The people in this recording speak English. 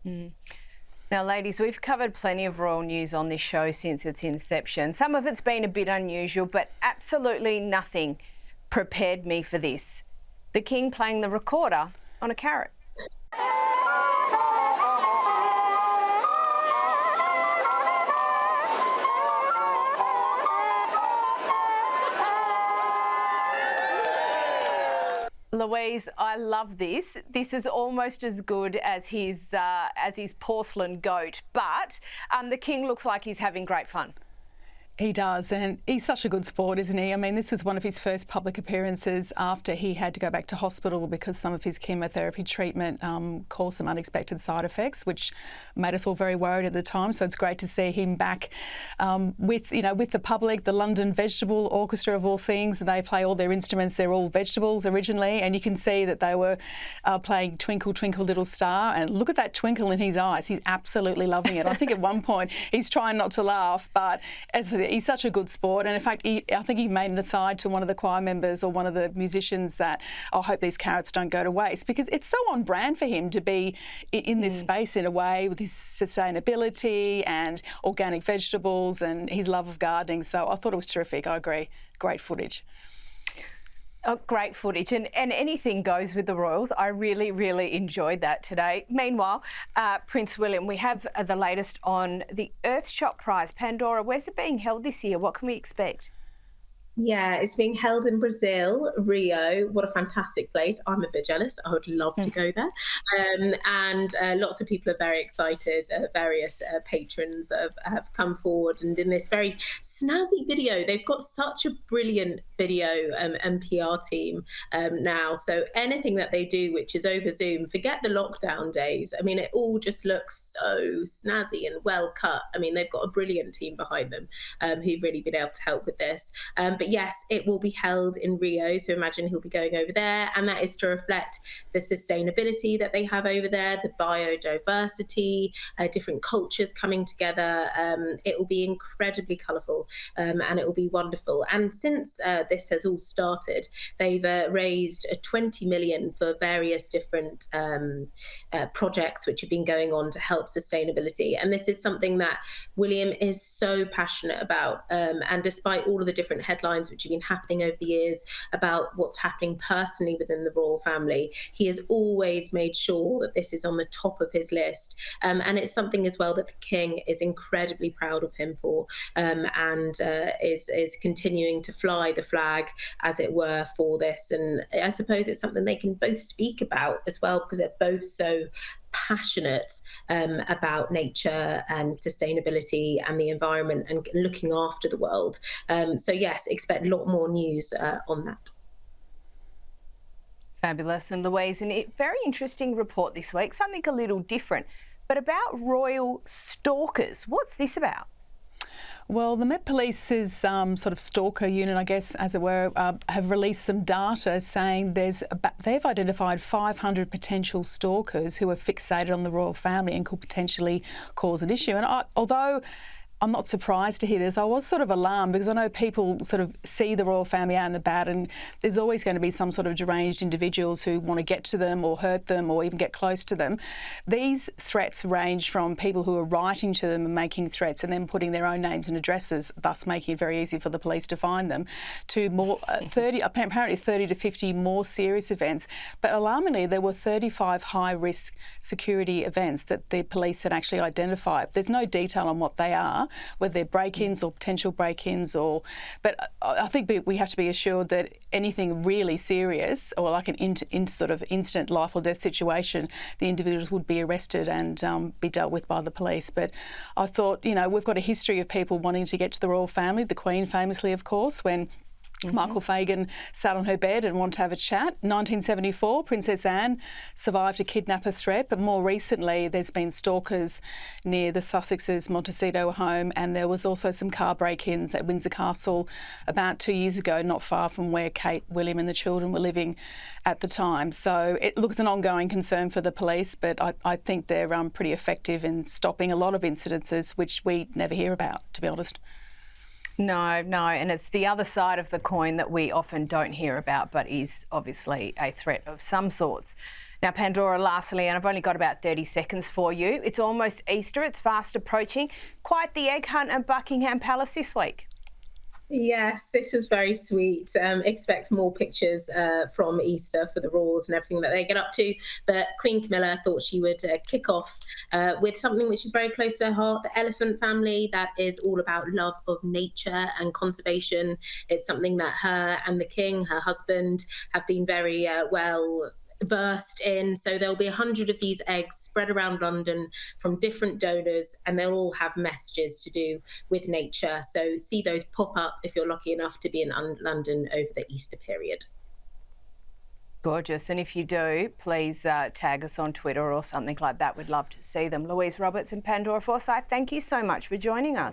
Now, ladies, we've covered plenty of royal news on this show since its inception. Some of it's been a bit unusual, but absolutely nothing prepared me for this. The King playing the recorder on a carrot. Louise, I love this. This is almost as good as his porcelain goat, but the King looks like he's having great fun. He does, and he's such a good sport, isn't he? I mean, this was one of his first public appearances after he had to go back to hospital because some of his chemotherapy treatment caused some unexpected side effects, which made us all very worried at the time. So it's great to see him back with the public. The London Vegetable Orchestra, of all things, they play all their instruments. They're all vegetables originally, and you can see that they were playing Twinkle, Twinkle, Little Star. And look at that twinkle in his eyes. He's absolutely loving it. I think at one point he's trying not to laugh, but he's such a good sport, and in fact, I think he made an aside to one of the choir members or one of the musicians that I hope these carrots don't go to waste, because it's so on brand for him to be in this space in a way with his sustainability and organic vegetables and his love of gardening. So I thought it was terrific. I agree. Great footage. Oh, great footage, and anything goes with the royals. I really, really enjoyed that today. Meanwhile, Prince William, we have the latest on the Earthshot Prize. Pandora, where's it being held this year? What can we expect? Yeah, it's being held in Brazil, Rio. What a fantastic place. I'm a bit jealous. I would love to go there. And lots of people are very excited. Various patrons have come forward. And in this very snazzy video, they've got such a brilliant video and PR team now. So anything that they do, which is over Zoom, forget the lockdown days. I mean, it all just looks so snazzy and well cut. I mean, they've got a brilliant team behind them who've really been able to help with this. But yes, it will be held in Rio, so imagine he'll be going over there, and that is to reflect the sustainability that they have over there, the biodiversity, different cultures coming together. It will be incredibly colourful, and it will be wonderful. And since this has all started, they've raised 20 million for various different projects which have been going on to help sustainability. And this is something that William is so passionate about. And despite all of the different headlines which have been happening over the years about what's happening personally within the royal family, he has always made sure that this is on the top of his list. And it's something as well that the King is incredibly proud of him for, and is continuing to fly the flag, as it were, for this. And I suppose it's something they can both speak about as well, because they're both so passionate about nature and sustainability and the environment and looking after the world. So yes, expect a lot more news on that. Fabulous. And Louise, a very interesting report this week, something a little different, but about royal stalkers. What's this about? Well, the Met Police's sort of stalker unit, I guess, as it were, have released some data saying they've identified 500 potential stalkers who are fixated on the royal family and could potentially cause an issue. And although I'm not surprised to hear this, I was sort of alarmed because I know people sort of see the royal family out and about, and there's always going to be some sort of deranged individuals who want to get to them or hurt them or even get close to them. These threats range from people who are writing to them and making threats and then putting their own names and addresses, thus making it very easy for the police to find them, to more apparently 30 to 50 more serious events. But alarmingly, there were 35 high-risk security events that the police had actually identified. There's no detail on what they are, whether they're break-ins or potential break-ins, but I think we have to be assured that anything really serious or like an sort of instant life or death situation, the individuals would be arrested and be dealt with by the police. But I thought, we've got a history of people wanting to get to the royal family, the Queen famously, of course, when Michael Fagan sat on her bed and wanted to have a chat. 1974, Princess Anne survived a kidnapper threat, but more recently there's been stalkers near the Sussexes' Montecito home, and there was also some car break-ins at Windsor Castle about 2 years ago, not far from where Kate, William and the children were living at the time. So it's an ongoing concern for the police, but I think they're pretty effective in stopping a lot of incidences which we never hear about, to be honest. No, and it's the other side of the coin that we often don't hear about, but is obviously a threat of some sorts. Now, Pandora, lastly, and I've only got about 30 seconds for you. It's almost Easter. It's fast approaching. Quite the egg hunt at Buckingham Palace this week. Yes, this is very sweet. Expect more pictures from Easter for the royals and everything that they get up to. But Queen Camilla thought she would kick off with something which is very close to her heart, the elephant family. That is all about love of nature and conservation. It's something that her and the king, her husband, have been very well versed in. So there'll be 100 of these eggs spread around London from different donors, and they'll all have messages to do with nature. So see those pop up if you're lucky enough to be in London over the Easter period. Gorgeous. And if you do, please tag us on Twitter or something like that. We'd love to see them. Louise Roberts and Pandora Forsyth, thank you so much for joining us.